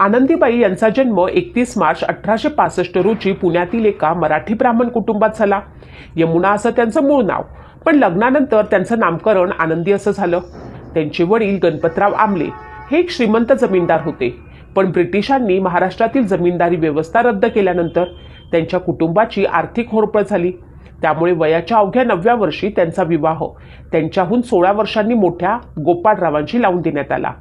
आनंदीबाई यांचा जन्म 31 मार्च 1865 रोजी पुण्यातील एका मराठी ब्राह्मण कुटुंबात झाला। यमुना असं त्यांचं मूळ नाव, पण लग्नानंतर त्यांचं नामकरण आनंदी असं झालं। त्यांचे वडील गणपतराव आमले हे एक श्रीमंत जमीनदार होते, पण ब्रिटिशांनी महाराष्ट्रातील जमीनदारी व्यवस्था रद्द केल्यानंतर त्यांच्या कुटुंबाची आर्थिक होरपळ झाली। त्यामुळे वयाच्या अवघ्या 9व्या वर्षी त्यांचा विवाह त्यांच्याहून 16 वर्षांनी मोठ्या गोपाळरावांशी लावून देण्यात आला।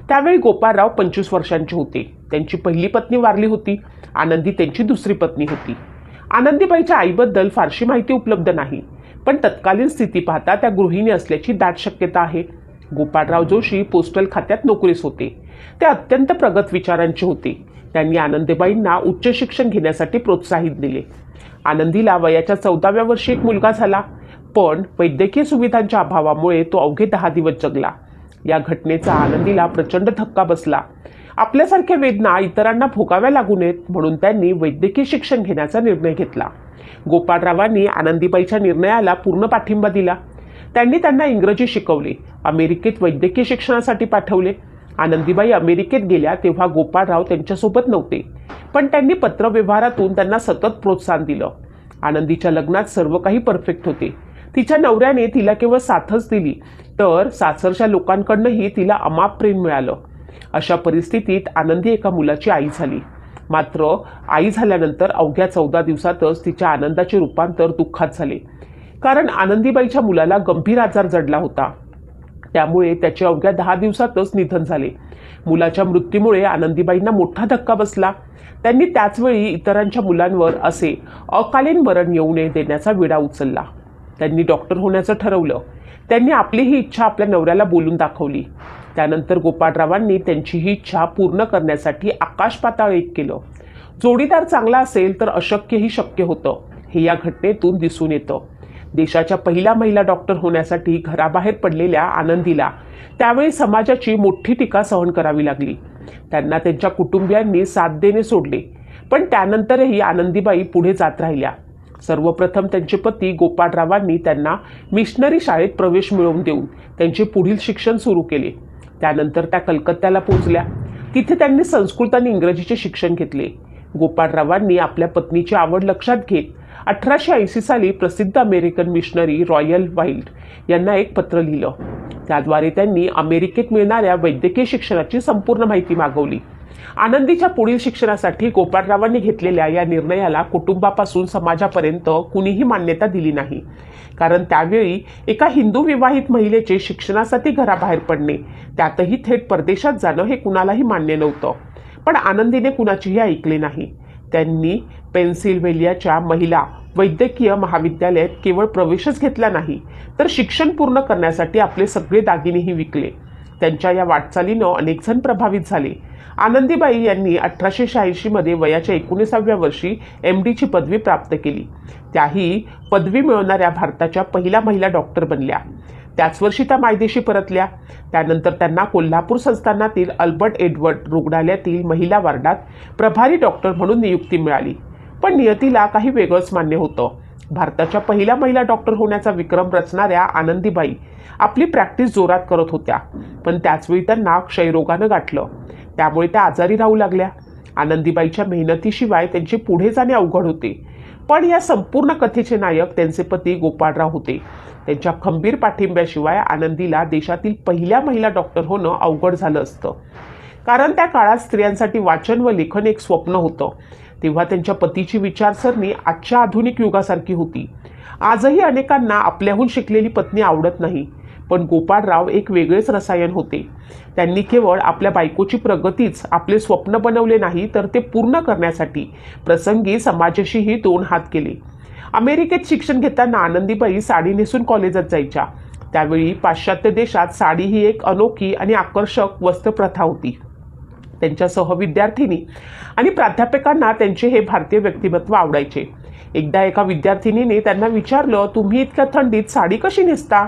त्यावेळी गोपाळराव 25 वर्षांचे होते। त्यांची पहिली पत्नी वारली होती। आनंदी त्यांची दुसरी पत्नी होती। आनंदीबाईच्या आईबद्दल फारशी माहिती उपलब्ध नाही, पण तत्कालीन स्थिती पाहता त्या गृहिणी असल्याची दाट शक्यता आहे। गोपाळराव जोशी पोस्टल खात्यात नोकरीस होते। ते अत्यंत प्रगत विचारांचे होते। त्यांनी आनंदीबाईंना उच्च शिक्षण घेण्यासाठी प्रोत्साहित दिले। आनंदीला वयाच्या 14व्या वर्षी एक मुलगा झाला, पण वैद्यकीय सुविधांच्या अभावामुळे तो अवघे 10 दिवस जगला। या घटनेचा आनंदीला प्रचंड धक्का बसला। आपल्यासारख्या वेदना इतरांना भोगाव्या लागू नयेत म्हणून त्यांनी वैद्यकीय शिक्षण घेण्याचा निर्णय घेतला। गोपाळरावांनी आनंदीबाईच्या निर्णयाला पूर्ण पाठिंबा दिला। त्यांनी त्यांना इंग्रजी शिकवले, अमेरिकेत वैद्यकीय शिक्षणासाठी पाठवले। आनंदीबाई अमेरिकेत गेल्या तेव्हा गोपाळराव त्यांच्यासोबत नव्हते, पण त्यांनी पत्रव्यवहारातून त्यांना सतत प्रोत्साहन दिलं। आनंदीच्या लग्नात सर्व काही परफेक्ट होते। तिच्या नवऱ्याने तिला केवळ साथच दिली, तर सासरच्या लोकांकडूनही तिला अमाप प्रेम मिळालं। अशा परिस्थितीत आनंदी एका मुलाची आई झाली। मात्र आई झाल्यानंतर अवघ्या 14 दिवसातच तिच्या आनंदाचे रूपांतर दुःखात झाले, कारण आनंदीबाईच्या मुलाला गंभीर आजार जडला होता। त्यामुळे त्याचे अवघ्या 10 दिवसातच निधन झाले। मुलाच्या मृत्यूमुळे आनंदीबाईंना मोठा धक्का बसला। त्यांनी त्याचवेळी इतरांच्या मुलांवर असे अकालीन मरण येऊ नये देण्याचा विडा उचलला। त्यांनी डॉक्टर होण्याचं ठरवलं। त्यांनी आपली ही इच्छा आपल्या नवऱ्याला बोलून दाखवली। त्यानंतर गोपाळरावांनी त्यांची ही इच्छा पूर्ण करण्यासाठी आकाश पाताळ एक केलं। जोडीदार चांगला असेल तर अशक्यही शक्य होतं, हे या घटनेतून दिसून येतं। देशाच्या पहिल्या महिला डॉक्टर होण्यासाठी घराबाहेर पडलेल्या आनंदीला त्यावेळी समाजाची मोठी टीका सहन करावी लागली। त्यांना त्यांच्या कुटुंबियांनी साथ देणे सोडले, पण त्यानंतरही आनंदीबाई पुढे जात राहिल्या। सर्वप्रथम त्यांचे पती गोपाळरावांनी त्यांना मिशनरी शाळेत प्रवेश मिळवून देऊन त्यांचे पुढील शिक्षण सुरू केले। त्यानंतर त्या कलकत्त्याला पोहोचल्या। तिथे त्यांनी संस्कृत आणि इंग्रजीचे शिक्षण घेतले। गोपाळरावांनी आपल्या पत्नीची आवड लक्षात घेत 1880 साली प्रसिद्ध अमेरिकन मिशनरी रॉयल वाइल्ड यांना एक पत्र लिहिलं। त्याद्वारे त्यांनी अमेरिकेत मिळणाऱ्या वैद्यकीय शिक्षणाची संपूर्ण माहिती मागवली। आनंदीच्या पुढील शिक्षणासाठी गोपाळरावांनी घेतलेल्या या निर्णयाला कुटुंबापासून समाजापर्यंत कुणीही मान्यता दिली नाही, कारण त्यावेळी एका हिंदू विवाहित महिलेचे शिक्षणासाठी घराबाहेर पडणे, त्यातही थेट परदेशात जाणं हे कुणालाही मान्य नव्हतं। पण आनंदीने कुणाचीही ऐकले नाही। त्यांनी पेन्सिल्व्हेनियाच्या महिला वैद्यकीय महाविद्यालयात केवळ प्रवेशच घेतला नाही, तर शिक्षण पूर्ण करण्यासाठी आपले सगळे दागिनेही विकले। त्यांच्या या वाटचालीनं अनेक जण प्रभावित झाले। आनंदीबाई यांनी 1886 मध्ये वयाच्या 19व्या वर्षी MD ची पदवी प्राप्त केली। त्याही पदवी मिळवणाऱ्या भारताच्या पहिल्या महिला डॉक्टर बनल्या। त्याच वर्षी त्या मायदेशी परतल्या। त्यानंतर त्यांना कोल्हापूर संस्थानातील अल्बर्ट एडवर्ड रुग्णालयातील महिला वार्डात प्रभारी डॉक्टर म्हणून नियुक्ती मिळाली। पण नियतीला काही वेगळंच मान्य होतं। भारताच्या पहिल्या महिला डॉक्टर होण्याचा विक्रम रचणाऱ्या आनंदीबाई आपली प्रॅक्टिस जोरात करत होत्या, पण त्याचवेळी त्यांना क्षयरोगानं गाठलं। त्यामुळे त्या आजारी राहू लागल्या। आनंदीबाईच्या मेहनतीशिवाय त्यांचे पुढे जाणे अवघड होते। पण या संपूर्ण कथेचे नायक त्यांचे पती गोपाळराव होते। त्यांच्या खंबीर पाठिंब्याशिवाय आनंदीला देशातील पहिल्या महिला डॉक्टर होणं अवघड झालं असतं, कारण त्या काळात स्त्रियांसाठी वाचन व लेखन एक स्वप्न होतं। तेव्हा त्यांच्या पतीची विचारसरणी आजच्या आधुनिक युगासारखी होती। आजही अनेकांना आपल्याहून शिकलेली पत्नी आवडत नाही, पण गोपाळराव एक वेगळेच रसायन होते। त्यांनी केवळ आपल्या बायकोची प्रगतीच आपले स्वप्न बनवले नाही, तर ते पूर्ण करण्यासाठी प्रसंगी समाजाशीही 2 हात केले। अमेरिकेत शिक्षण घेताना आनंदीबाई साडी नेसून कॉलेजात जायच्या। त्यावेळी पाश्चात्य देशात साडी ही एक अनोखी आणि आकर्षक वस्त्रप्रथा होती। त्यांच्या सहविद्यार्थिनी आणि प्राध्यापकांना त्यांचे हे भारतीय व्यक्तिमत्व आवडायचे। एकदा एका विद्यार्थिनीने त्यांना विचारलं, तुम्ही इतक्या थंडीत साडी कशी नेसता?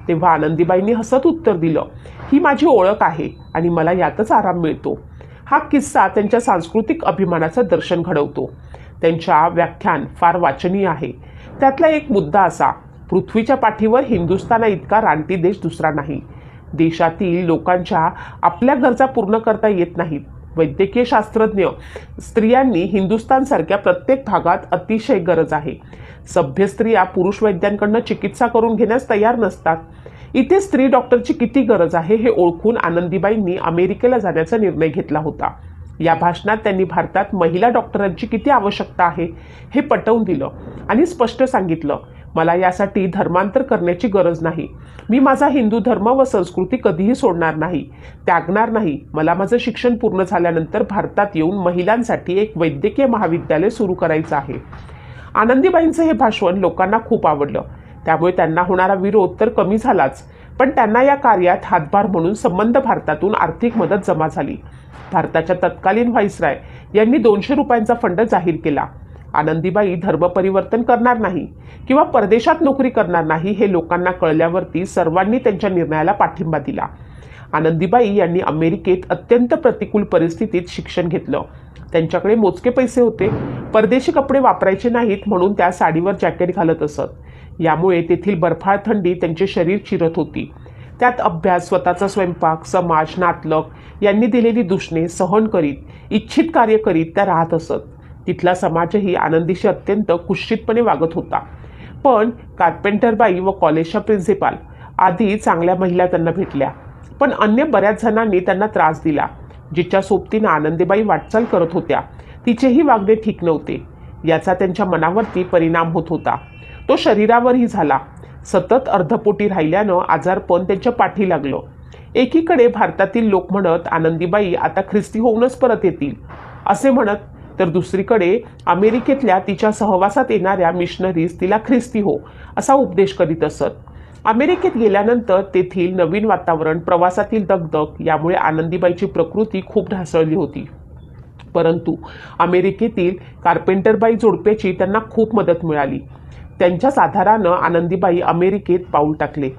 तेव्हा आनंदीबाईंनी हसत उत्तर दिलं, ही माझी ओळख आहे आणि मला यातच आराम मिळतो। हा किस्सा त्यांच्या सांस्कृतिक अभिमानाचं दर्शन घडवतो। त्यांच्या व्याख्यान फार वाचनीय आहे। त्यातला एक मुद्दा असा, पृथ्वीच्या पाठीवर हिंदुस्थाना इतका रानटी देश दुसरा नाही। देशातील लोकांच्या आपल्या गरजा पूर्ण करता येत नाहीत, वैद्यकीय शास्त्रज्ञ स्त्रियांनी हिंदुस्थानसारख्या प्रत्येक भागात अतिशय गरज आहे. सभ्य स्त्रिया पुरुष वैद्यांकडून चिकित्सा करून घेण्यास तयार नसतात. इथे स्त्री डॉक्टरची किती गरज आहे हे ओळखून आनंदीबाईंनी अमेरिकेला जाण्याचा निर्णय घेतला होता. या भाषणात त्यांनी भारतात महिला डॉक्टरांची किती आवश्यकता आहे हे पटवून दिलं आणि स्पष्ट सांगितलं, मला यासाठी धर्मांतर करण्याची गरज नाही. मी माझा हिंदू धर्म व संस्कृती कधीही सोडणार नाही, त्यागणार नाही. मला माझं शिक्षण पूर्ण झाल्यानंतर भारतात येऊन महिलांसाठी एक वैद्यकीय महाविद्यालय सुरू करायचं आहे. आनंदीबाईंचं हे भाषण लोकांना खूप आवडलं. त्यामुळे त्यांना होणारा विरोध तर कमी झालाच, पण त्यांना या कार्यात हातभार म्हणून संबंध भारतातून आर्थिक मदत जमा झाली. भारताच्या तत्कालीन व्हाईसराय यांनी 200 रुपयांचा फंड जाहीर केला. आनंदीबाई धर्म परिवर्तन करणार नाही किंवा परदेशात नोकरी करणार नाही हे लोकांना कळल्यावरती सर्वांनी त्यांच्या निर्णयाला पाठिंबा दिला. आनंदीबाई यांनी अमेरिकेत अत्यंत प्रतिकूल परिस्थितीत शिक्षण घेतलं. त्यांच्याकडे मोजके पैसे होते. परदेशी कपडे वापरायचे नाहीत म्हणून त्या साडीवर जॅकेट घालत असत. यामुळे तेथील बर्फाळ थंडी त्यांचे शरीर चिरत होती. त्यात अभ्यास, स्वतःचा स्वयंपाक, समाज, नातलग यांनी दिलेली दूषणे सहन करीत इच्छित कार्य करीत त्या राहत असत. तिथला समाजही आनंदीशी अत्यंत कुत्सितपणे वागत होता. पण कार्पेंटरबाई व कॉलेजच्या प्रिन्सिपाल आधी चांगल्या महिला त्यांना भेटल्या, पण अन्य बऱ्याच जणांनी त्यांना त्रास दिला. जिच्या सोबतीनं आनंदीबाई वाटचाल करत होत्या तिचेही वागणे ठीक नव्हते. याचा त्यांच्या मनावरती परिणाम होत होता. तो शरीरावरही झाला. सतत अर्धपोटी राहिल्यानं आजारपण त्यांच्या पाठी लागलं. एकीकडे भारतातील लोक म्हणत आनंदीबाई आता ख्रिस्ती होऊनच परत येतील असे म्हणत, तर दुसरीकडे अमेरिकेतल्या तिच्या सहवासात येणाऱ्या मिशनरीज तिला ख्रिस्ती हो असा उपदेश करीत असत. अमेरिकेत गेल्यानंतर तेथील नवीन वातावरण, प्रवासातील दगदग यामुळे आनंदीबाईची प्रकृती खूप ढासळली होती. परंतु अमेरिकेतील कार्पेंटरबाई जोडप्याची त्यांना खूप मदत मिळाली. त्यांच्याच आधारानं आनंदीबाई अमेरिकेत पाऊल टाकले.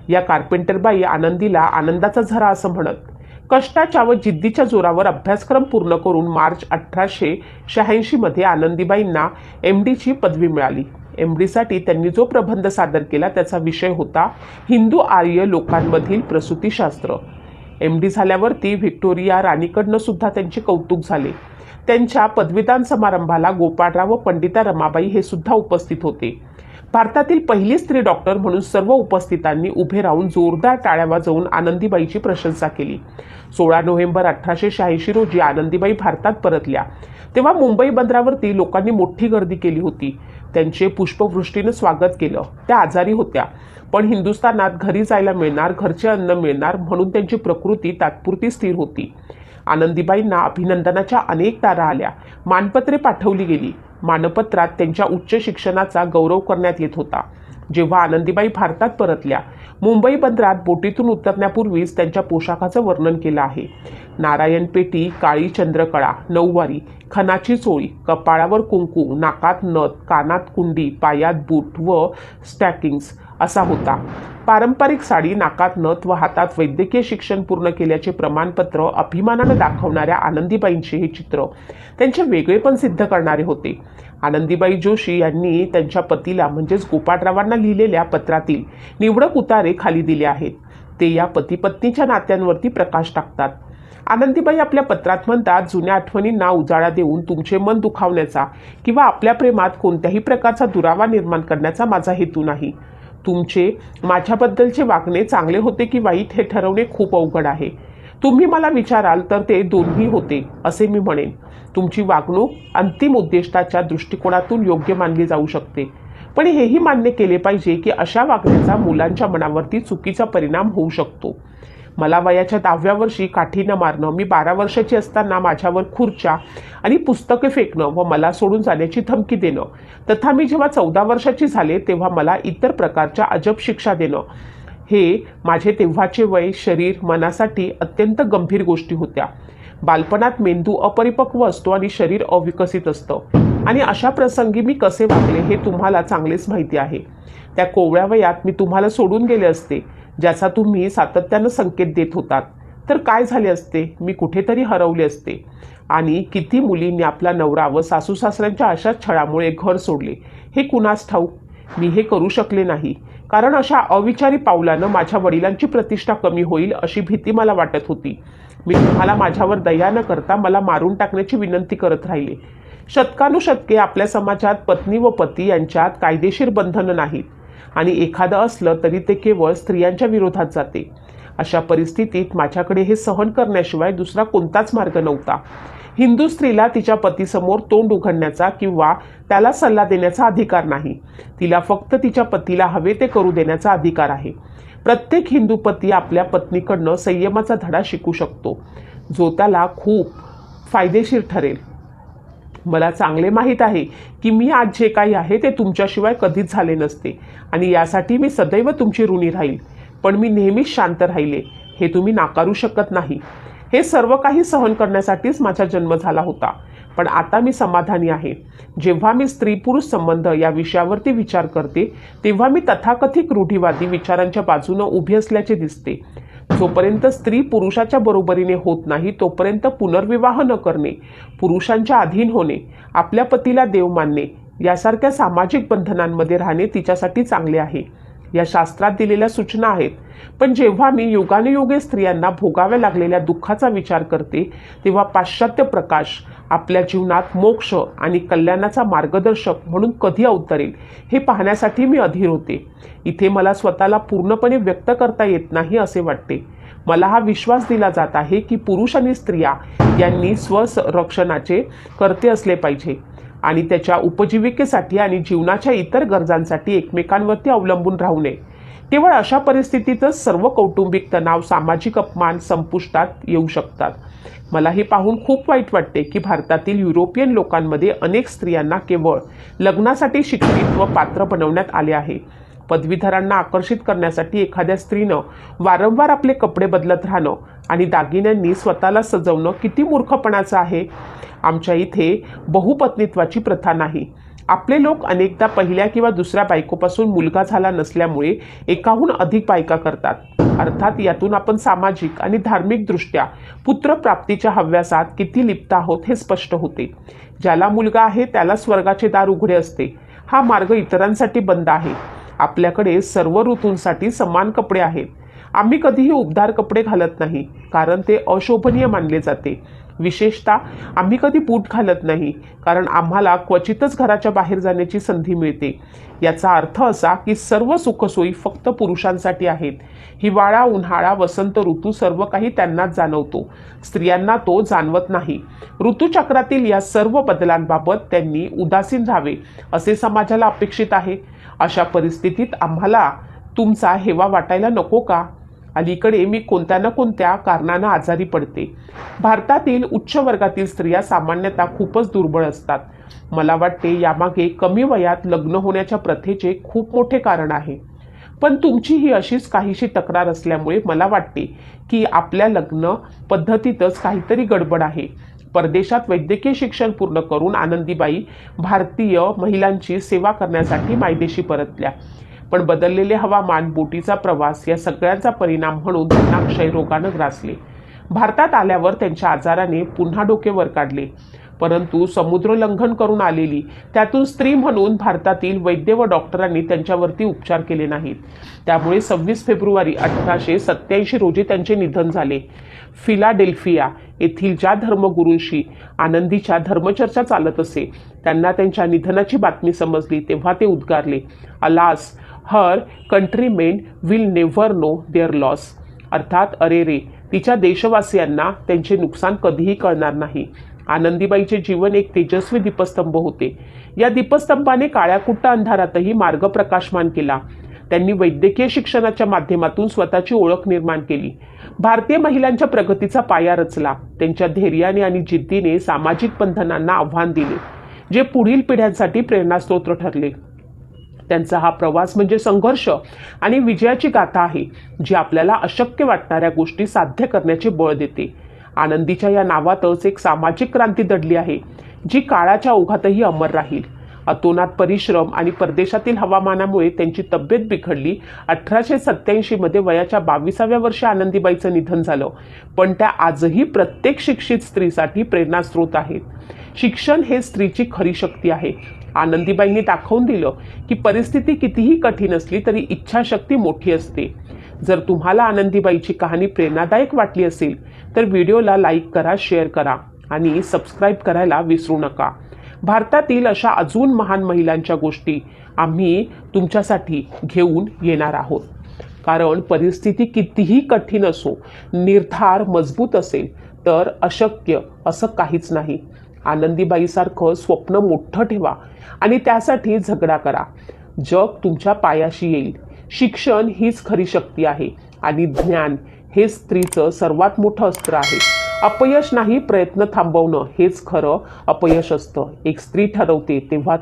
या कार्पेंटरबाई आनंदीला आनंदाचा झरा असं म्हणत. कष्टाच्या व जिद्दीच्या जोरावर अभ्यासक्रम पूर्ण करून मार्च 1886 मध्ये आनंदीबाईंना MDची पदवी मिळाली. MDसाठी त्यांनी जो प्रबंध सादर केला त्याचा विषय होता हिंदू आर्य लोकांमधील प्रसूतीशास्त्र. MD झाल्यावरती व्हिक्टोरिया राणीकडनं सुद्धा त्यांचे कौतुक झाले. त्यांच्या पदवीदान समारंभाला गोपाळराव व पंडिता रमाबाई हे सुद्धा उपस्थित होते. भारतातील पहिली स्त्री डॉक्टर म्हणून सर्व उपस्थितांनी उभे राहून जोरदार टाळ्या वाजवून आनंदीबाईची प्रशंसा केली. 16 नोव्हेंबर 1886 रोजी आनंदीबाई भारतात परतल्या तेव्हा मुंबई बंदरावरती लोकांनी मोठी गर्दी केली होती. त्यांचे पुष्पवृष्टीनं स्वागत केलं. त्या आजारी होत्या, पण हिंदुस्थानात घरी जायला मिळणार, घरचे अन्न मिळणार म्हणून त्यांची प्रकृती तात्पुरती स्थिर होती. आनंदीबाईंना अभिनंदनाच्या अनेक तारा आल्या. मानपत्रे पाठवली गेली. मानपत्रात त्यांच्या उच्च शिक्षणाचा गौरव करण्यात येत होता. जेव्हा आनंदीबाई भारतात परतल्या, मुंबई बंदरात बोटीतून उतरण्यापूर्वीच त्यांच्या पोशाखाचं वर्णन केलं आहे. नारायण पेटी, काळी चंद्रकळा, नऊवारी, खणाची चोळी, कपाळावर कुंकू, नाकात नथ, कानात कुंडी, पायात बूट व स्टॅकिंग्स असा होता. पारंपरिक साडी, नाकात नथ व हातात वैद्यकीय शिक्षण पूर्ण केल्याचे प्रमाणपत्र अभिमानानं दाखवणाऱ्या आनंदीबाईंचे हे चित्र त्यांचे वेगळेपण सिद्ध करणारे होते. आनंदीबाई जोशी यांनी त्यांच्या पतीला म्हणजेच गोपाळरावांना लिहिलेल्या पत्रातील निवडक उतारे खाली दिले आहेत. ते या पती पत्नीच्या नात्यांवरती प्रकाश टाकतात. आनंदीबाई आपल्या पत्रात म्हणतात, जुन्या आठवणींना उजाळा देऊन तुमचे मन दुखावण्याचा किंवा आपल्या प्रेमात कोणत्याही प्रकारचा दुरावा निर्माण करण्याचा माझा हेतू नाही. तुमचे माझ्याबद्दलचे वागणे चांगले होते की वाईट हे ठरवणे खूप अवघड आहे. तुम्ही मला विचाराल तर ते दोन्ही होते असे मी म्हणेन. तुमची वागणूक अंतिम उद्दिष्टाच्या दृष्टिकोनातून योग्य मानली जाऊ शकते, पण हेही मान्य केले पाहिजे की अशा वागण्याचा मुलांच्या मनावरती चुकीचा परिणाम होऊ शकतो. मला वयाच्या 10व्या वर्षी काठीनं मारणं, मी 12 वर्षाची असताना माझ्यावर खुर्च्या आणि पुस्तके फेकणं व मला सोडून जाण्याची धमकी देणं, तथा मी जेव्हा 14 वर्षाची झाले तेव्हा मला इतर प्रकारच्या अजब शिक्षा देणं, हे माझे तेव्हाचे वय, शरीर, मनासाठी अत्यंत गंभीर गोष्टी होत्या. बालपणात मेंदू अपरिपक्व असतो आणि शरीर अविकसित असतं आणि अशा प्रसंगी मी कसे वागले हे तुम्हाला चांगलेच माहिती आहे. त्या कोवळ्या वयात मी तुम्हाला सोडून गेले असते, ज्याचा तुम्ही सातत्यानं संकेत देत होतात, तर काय झाले असते? मी कुठेतरी हरवले असते. आणि किती मुलींनी आपला नवरा व सासूसासऱ्यांच्या अशाच छळामुळे घर सोडले हे कुणास ठाऊक. मी हे करू शकले नाही. कारण अशा अविचारी पावलानं माझ्या वडिलांची प्रतिष्ठा कमी होईल अशी भीती मला वाटत होती. मी तुम्हाला माझ्यावर दया न करता मला मारून टाकण्याची विनंती करत राहिले. शतकानुशतके आपल्या समाजात पत्नी व पती यांच्यात कायदेशीर बंधनं नाहीत आणि एखादं असलं तरी ते केवळ स्त्रियांच्या विरोधात जाते. अशा परिस्थितीत माझ्याकडे हे सहन करण्याशिवाय दुसरा कोणताच मार्ग नव्हता. हिंदू स्त्रीला तिच्या पतीसमोर तोंड उघडण्याचा किंवा त्याला सल्ला देण्याचा अधिकार नाही. तिला फक्त तिच्या पतीला हवे ते करू देण्याचा अधिकार आहे. प्रत्येक हिंदू पती आपल्या पत्नीकडनं संयमाचा धडा शिकू शकतो, जो त्याला खूप फायदेशीर ठरेल. मला चांगले माहीत आहे की मी आज जे काही आहे ते तुमच्याशिवाय कधीच झाले नसते आणि यासाठी मी सदैव तुमची ऋणी राहील. पण मी नेहमीच शांत राहिले हे तुम्ही नाकारू शकत नाही. हे सर्व काही सहन करण्यासाठीच माझा जन्म झाला होता. पण आता मी समाधानी आहे. जेव्हा मी स्त्री पुरुष संबंध या विषयावरती विचार करते तेव्हा मी तथाकथित रूढीवादी विचारांच्या बाजूने उभी असल्याचे दिसते. जोपर्यंत स्त्री पुरुषाच्या बरोबरीने होत नाही तोपर्यंत पुनर्विवाह न करणे, पुरुषांच्या अधीन होणे, आपल्या पतीला देव मानणे यासारख्या सामाजिक बंधनांमध्ये राहणे तिच्यासाठी चांगले आहे. या शास्त्रात दिलेल्या सूचना आहेत. पण जेव्हा मी युगानुयुगे स्त्रियांना भोगाव्या लागलेल्या दुःखाचा विचार करते तेव्हा पाश्चात्य प्रकाश आपल्या जीवनात मोक्ष आणि कल्याणाचा मार्गदर्शक म्हणून कधी अवतरेल हे पाहण्यासाठी मी अधीर होते. इथे मला स्वतःला पूर्णपणे व्यक्त करता येत नाही असे वाटते. मला हा विश्वास दिला जात आहे की पुरुष आणि स्त्रिया यांनी स्वसंरक्षणाचे कर्ते असले पाहिजे आणि त्याच्या उपजीविकेसाठी आणि जीवनाच्या इतर गरजांसाठी एकमेकांवरती अवलंबून राहू नये. केवळ अशा परिस्थितीतच सर्व कौटुंबिक तणाव, सामाजिक अपमान संपुष्टात येऊ शकतात. मला हे पाहून खूप वाईट वाटते की भारतातील युरोपियन लोकांमध्ये अनेक स्त्रियांना केवळ लग्नासाठी शिक्षित व पात्र बनवण्यात आले आहे. पदवीधरांना आकर्षित करण्यासाठी एखाद्या स्त्रीनं वारंवार आपले कपडे बदलत राहणं आणि दागिन्यांनी स्वतःला सजवणं किती मूर्खपणाचं आहे. आमच्या इथे बहुपत्नीत्वाची प्रथा नाही. आपले लोक अनेकदा पहिल्या किंवा दुसऱ्या बायकोपासून मुलगा झाला नसल्यामुळे एकाहून अधिक बायका करतात. अर्थात यातून आपण सामाजिक आणि धार्मिकदृष्ट्या पुत्रप्राप्तीच्या हव्यासात किती लिप्त आहोत हे स्पष्ट होते. ज्याला मुलगा आहे त्याला स्वर्गाचे दार उघडे असते. हा मार्ग इतरांसाठी बंद आहे. आपल्याकडे सर्व ऋतूंसाठी समान कपडे आहेत. आम्ही कधीही उबदार कपडे घालत नाही कारण ते अशोभनीय मानले जाते. विशेषतः आम्ही कधी बूट घालत नाही कारण आम्हाला क्वचितच घराच्या बाहेर जाण्याची संधी मिळते. याचा अर्थ असा की सर्व सुखसोयी फक्त पुरुषांसाठी आहेत. हिवाळा, उन्हाळा, वसंत ऋतू सर्व काही त्यांनाच जाणवतो. स्त्रियांना तो जाणवत नाही. ऋतुचक्रातील या सर्व बदलांबाबत त्यांनी उदासीन राहावे असे समाजाला अपेक्षित आहे. अशा परिस्थितीत आम्हाला तुमचा हेवा वाटायला नको का? अलीकडे मी कोणत्या ना कोणत्या कारणानं आजारी पडते. भारतातील उच्च वर्गातील स्त्रिया सामान्यतः खूपच दुर्बळ असतात. मला वाटते यामागे कमी वयात लग्न होण्याच्या प्रथेचे खूप मोठे कारण आहे. पण तुमची ही अशीच काहीशी तक्रार असल्यामुळे मला वाटते की आपल्या लग्न पद्धतीतच काहीतरी गडबड आहे. परदेशात वैद्यकीय शिक्षण पूर्ण करून आनंदीबाई भारतीय महिलांची सेवा करण्यासाठी मायदेशी परतल्या. पण बदललेले हवामान, बोटीचा प्रवास या सगळ्यांचा परिणाम म्हणून त्यांना क्षयरोगानं ग्रासले. भारतात आल्यावर त्यांच्या आजाराने पुन्हा डोके वर काढले. परंतु समुद्र लंघन करून आलेली त्यातून स्त्री म्हणून भारतातील वैद्य व डॉक्टरांनी त्यांच्यावरती उपचार केले नाहीत. त्यामुळे 26 फेब्रुवारी 1887 रोजी त्यांचे निधन झाले. फिलाडेल्फिया येथील ज्या धर्मगुरूंशी आनंदीच्या धर्मचर्चा चालत असे त्यांना त्यांच्या निधनाची बातमी समजली तेव्हा ते उद्गारले, alas, her countrymen will never know their loss. अर्थात अरे रे, तिच्या देशवासियांना त्यांचे नुकसान कधीही कळणार नाही. आनंदीबाईचे जीवन एक तेजस्वी दीपस्तंभ होते. या दीपस्तंभाने काळ्याकुट्ट अंधारातही मार्ग प्रकाशमान केला. त्यांनी वैद्यकीय शिक्षणाच्या माध्यमातून स्वतःची ओळख निर्माण केली. भारतीय महिलांच्या प्रगतीचा पाया रचला. त्यांच्या धैर्याने आणि जिद्दीने सामाजिक बंधनांना आव्हान दिले, जे पुढील पिढ्यांसाठी प्रेरणास्त्रोत ठरले. त्यांचा हा प्रवास म्हणजे संघर्ष आणि विजयाची गाथा आहे, जी आपल्याला अशक्य वाटणाऱ्या गोष्टी साध्य करण्याचे बळ देते. आनंदीच्या या नावातच एक सामाजिक क्रांती दडली आहे, जी काळाच्या ओघातही अमर राहील. अतोनात परिश्रम आणि परदेशातील हवामानामुळे त्यांची तब्येत बिघडली. 1887 मध्ये वयाच्या 22व्या वर्षी आनंदीबाईचं निधन झालं. पण त्या आजही प्रत्येक शिक्षित स्त्रीसाठी प्रेरणास्त्रोत आहेत. शिक्षण हे स्त्रीची खरी शक्ती आहे. आनंदीबाईंनी दाखवून दिलं की परिस्थिती कितीही कठीण असली तरी इच्छाशक्ती मोठी असते. जर तुम्हाला आनंदीबाईची कहाणी प्रेरणादायक वाटली असेल तर व्हिडिओला लाईक करा, शेअर करा आणि सबस्क्राईब करायला विसरू नका. भारतातील अशा अजून महान महिलांच्या गोष्टी आम्ही तुमच्यासाठी घेऊन येणार आहोत. कारण परिस्थिती कितीही कठीण असो, निर्धार मजबूत असेल तर अशक्य असं काहीच नाही. आनंदीबाईसारखं स्वप्न मोठं ठेवा आणि त्यासाठी झगडा करा. जग तुमच्या पायाशी येईल. शिक्षण हीच खरी शक्ती आहे आणि ज्ञान हे स्त्रीचं सर्वात मोठं अस्त्र आहे. अपयश नाही, प्रयत्न थांबवणं हेच खरं अपयश असतं. एक स्त्री ठरवते तेव्हा